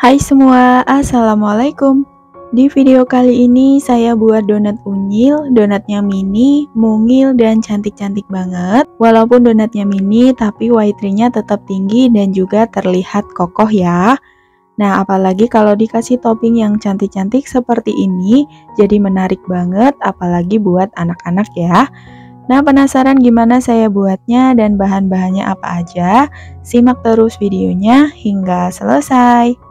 Hai semua, assalamualaikum. Di video kali ini saya buat donat unyil. Donatnya mini, mungil, dan cantik-cantik banget. Walaupun donatnya mini, tapi white nya tetap tinggi dan juga terlihat kokoh ya. Nah, apalagi kalau dikasih topping yang cantik-cantik seperti ini, jadi menarik banget, apalagi buat anak-anak ya. Nah, penasaran gimana saya buatnya dan bahan-bahannya apa aja? Simak terus videonya hingga selesai.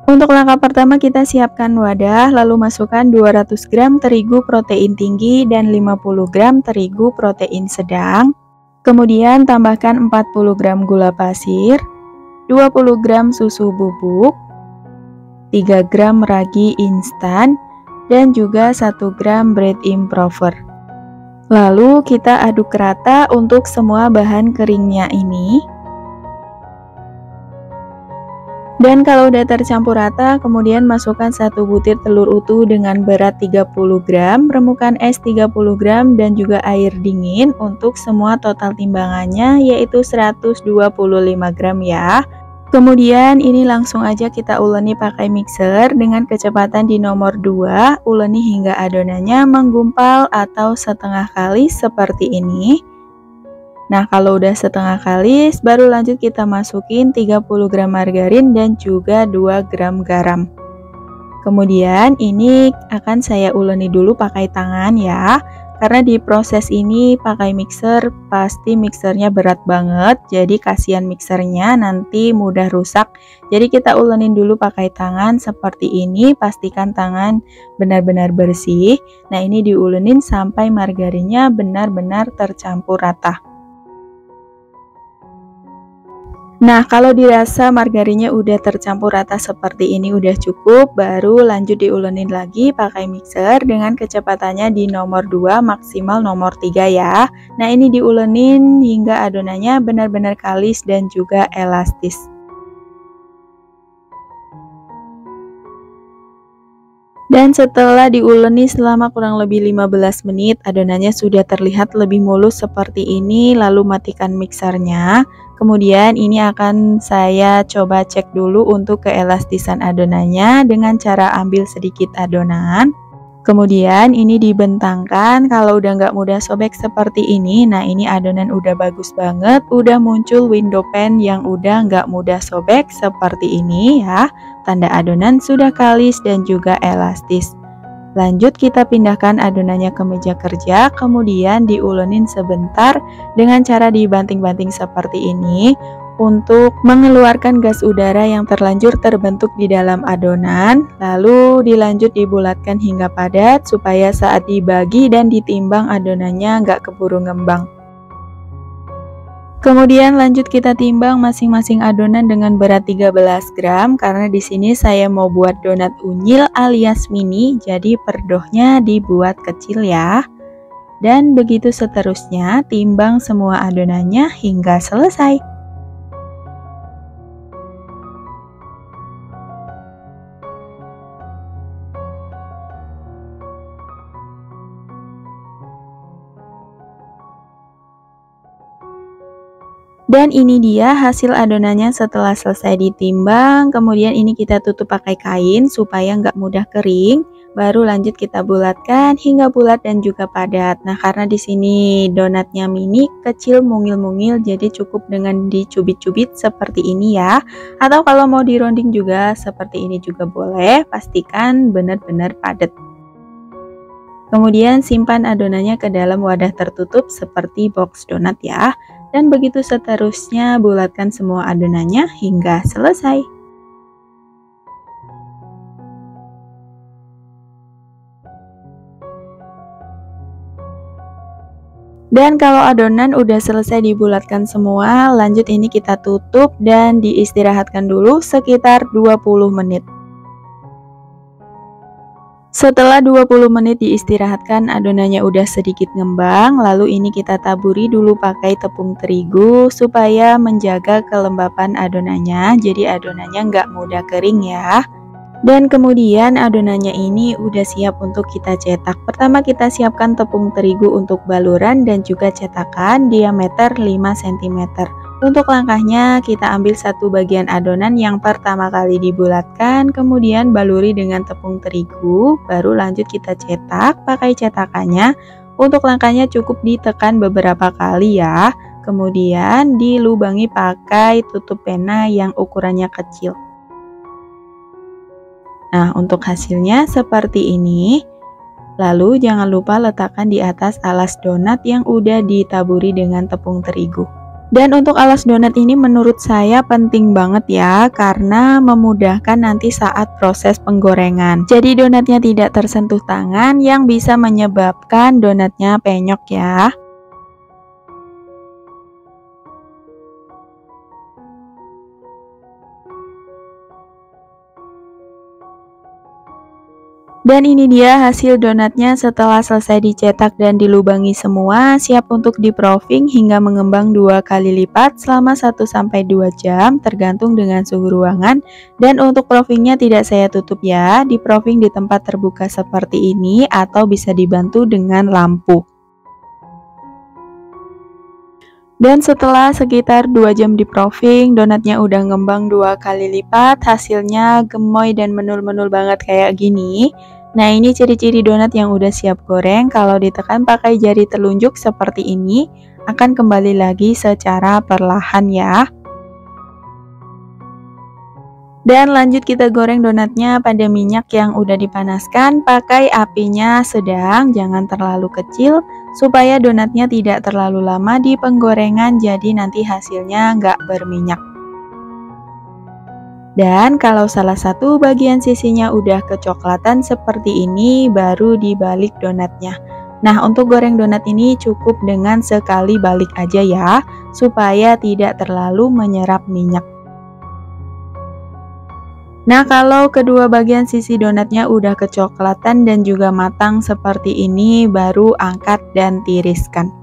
Untuk langkah pertama kita siapkan wadah, lalu masukkan 200 gram terigu protein tinggi dan 50 gram terigu protein sedang. Kemudian tambahkan 40 gram gula pasir, 20 gram susu bubuk, 3 gram ragi instan, dan juga 1 gram bread improver. Lalu kita aduk rata untuk semua bahan keringnya ini. Dan kalau udah tercampur rata, kemudian masukkan 1 butir telur utuh dengan berat 30 gram, remukan es 30 gram, dan juga air dingin untuk semua total timbangannya yaitu 125 gram ya. Kemudian ini langsung aja kita uleni pakai mixer dengan kecepatan di nomor 2, uleni hingga adonannya menggumpal atau setengah kalis seperti ini. Nah, kalau udah setengah kalis, baru lanjut kita masukin 30 gram margarin dan juga 2 gram garam. Kemudian ini akan saya uleni dulu pakai tangan ya. Karena di proses ini pakai mixer, pasti mixernya berat banget. Jadi kasihan mixernya nanti mudah rusak. Jadi kita ulenin dulu pakai tangan seperti ini. Pastikan tangan benar-benar bersih. Nah, ini diulenin sampai margarinnya benar-benar tercampur rata. Nah, kalau dirasa margarinnya udah tercampur rata seperti ini udah cukup, baru lanjut diulenin lagi pakai mixer dengan kecepatannya di nomor 2 maksimal nomor 3 ya. Nah, ini diulenin hingga adonannya benar-benar kalis dan juga elastis. Dan setelah diuleni selama kurang lebih 15 menit, adonannya sudah terlihat lebih mulus seperti ini, lalu matikan mixernya. Kemudian ini akan saya coba cek dulu untuk keelastisan adonannya dengan cara ambil sedikit adonan. Kemudian ini dibentangkan, kalau udah nggak mudah sobek seperti ini, nah ini adonan udah bagus banget, udah muncul window pane yang udah nggak mudah sobek seperti ini ya. Tanda adonan sudah kalis dan juga elastis. Lanjut kita pindahkan adonannya ke meja kerja, kemudian diulenin sebentar dengan cara dibanting-banting seperti ini untuk mengeluarkan gas udara yang terlanjur terbentuk di dalam adonan. Lalu dilanjut dibulatkan hingga padat supaya saat dibagi dan ditimbang adonannya nggak keburu ngembang. Kemudian lanjut kita timbang masing-masing adonan dengan berat 13 gram karena di sini saya mau buat donat unyil alias mini, jadi perdohnya dibuat kecil ya. Dan begitu seterusnya, timbang semua adonannya hingga selesai. Dan ini dia hasil adonannya setelah selesai ditimbang. Kemudian ini kita tutup pakai kain supaya nggak mudah kering. Baru lanjut kita bulatkan hingga bulat dan juga padat. Nah, karena di sini donatnya mini, kecil, mungil-mungil, jadi cukup dengan dicubit-cubit seperti ini ya. Atau kalau mau dironding juga seperti ini juga boleh. Pastikan benar-benar padat. Kemudian simpan adonannya ke dalam wadah tertutup seperti box donat ya. Dan begitu seterusnya, bulatkan semua adonannya hingga selesai. Dan kalau adonan udah selesai dibulatkan semua, lanjut ini kita tutup dan diistirahatkan dulu sekitar 20 menit. Setelah 20 menit diistirahatkan, adonannya udah sedikit ngembang, lalu ini kita taburi dulu pakai tepung terigu supaya menjaga kelembapan adonannya, jadi adonannya nggak mudah kering ya. Dan kemudian adonannya ini udah siap untuk kita cetak. Pertama kita siapkan tepung terigu untuk baluran dan juga cetakan diameter 5 cm. Untuk langkahnya, kita ambil satu bagian adonan yang pertama kali dibulatkan, kemudian baluri dengan tepung terigu, baru lanjut kita cetak pakai cetakannya. Untuk langkahnya cukup ditekan beberapa kali ya, kemudian dilubangi pakai tutup pena yang ukurannya kecil. Nah, untuk hasilnya seperti ini. Lalu jangan lupa letakkan di atas alas donat yang udah ditaburi dengan tepung terigu. Dan untuk alas donat ini menurut saya penting banget ya, karena memudahkan nanti saat proses penggorengan. Jadi donatnya tidak tersentuh tangan yang bisa menyebabkan donatnya penyok ya. Dan ini dia hasil donatnya setelah selesai dicetak dan dilubangi semua, siap untuk di-proofing hingga mengembang 2 kali lipat selama 1-2 jam tergantung dengan suhu ruangan. Dan untuk proofingnya tidak saya tutup ya, di-proofing di tempat terbuka seperti ini atau bisa dibantu dengan lampu. Dan setelah sekitar 2 jam di-proofing, donatnya udah ngembang 2 kali lipat, hasilnya gemoy dan menul-menul banget kayak gini. Nah, ini ciri-ciri donat yang udah siap goreng. Kalau ditekan pakai jari telunjuk seperti ini, akan kembali lagi secara perlahan ya. Dan lanjut kita goreng donatnya pada minyak yang udah dipanaskan, pakai apinya sedang, jangan terlalu kecil, supaya donatnya tidak terlalu lama di penggorengan, jadi nanti hasilnya nggak berminyak. Dan kalau salah satu bagian sisinya udah kecoklatan seperti ini, baru dibalik donatnya. Nah, untuk goreng donat ini cukup dengan sekali balik aja ya, supaya tidak terlalu menyerap minyak. Nah, kalau kedua bagian sisi donatnya udah kecoklatan dan juga matang seperti ini, baru angkat dan tiriskan.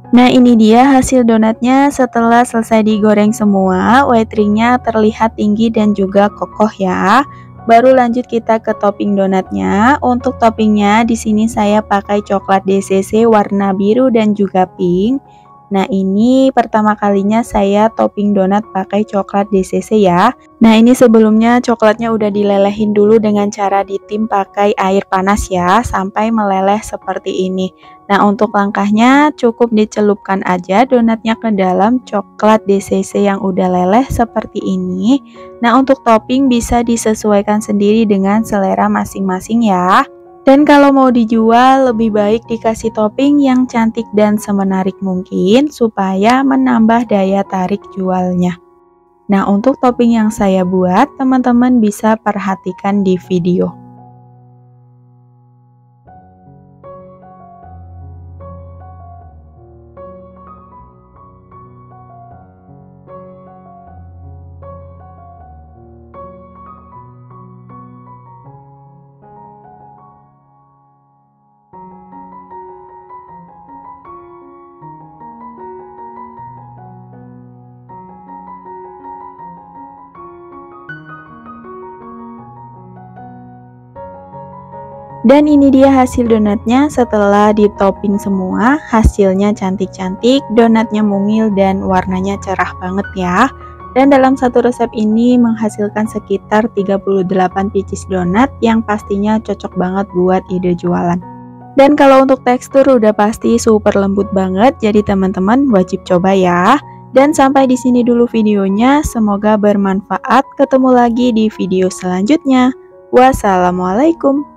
Nah, ini dia hasil donatnya setelah selesai digoreng semua. White ringnya terlihat tinggi dan juga kokoh ya. Baru lanjut kita ke topping donatnya. Untuk toppingnya di sini saya pakai coklat DCC warna biru dan juga pink. Nah, ini pertama kalinya saya topping donat pakai coklat DCC ya. Nah, ini sebelumnya coklatnya udah dilelehin dulu dengan cara ditim pakai air panas ya, sampai meleleh seperti ini. Nah, untuk langkahnya cukup dicelupkan aja donatnya ke dalam coklat DCC yang udah leleh seperti ini. Nah, untuk topping bisa disesuaikan sendiri dengan selera masing-masing ya. Dan kalau mau dijual, lebih baik dikasih topping yang cantik dan semenarik mungkin supaya menambah daya tarik jualnya. Nah, untuk topping yang saya buat, teman-teman bisa perhatikan di video. Dan ini dia hasil donatnya setelah ditopping semua. Hasilnya cantik-cantik, donatnya mungil dan warnanya cerah banget ya. Dan dalam satu resep ini menghasilkan sekitar 38 pieces donat yang pastinya cocok banget buat ide jualan. Dan kalau untuk tekstur udah pasti super lembut banget, jadi teman-teman wajib coba ya. Dan sampai di sini dulu videonya, semoga bermanfaat. Ketemu lagi di video selanjutnya. Wassalamualaikum.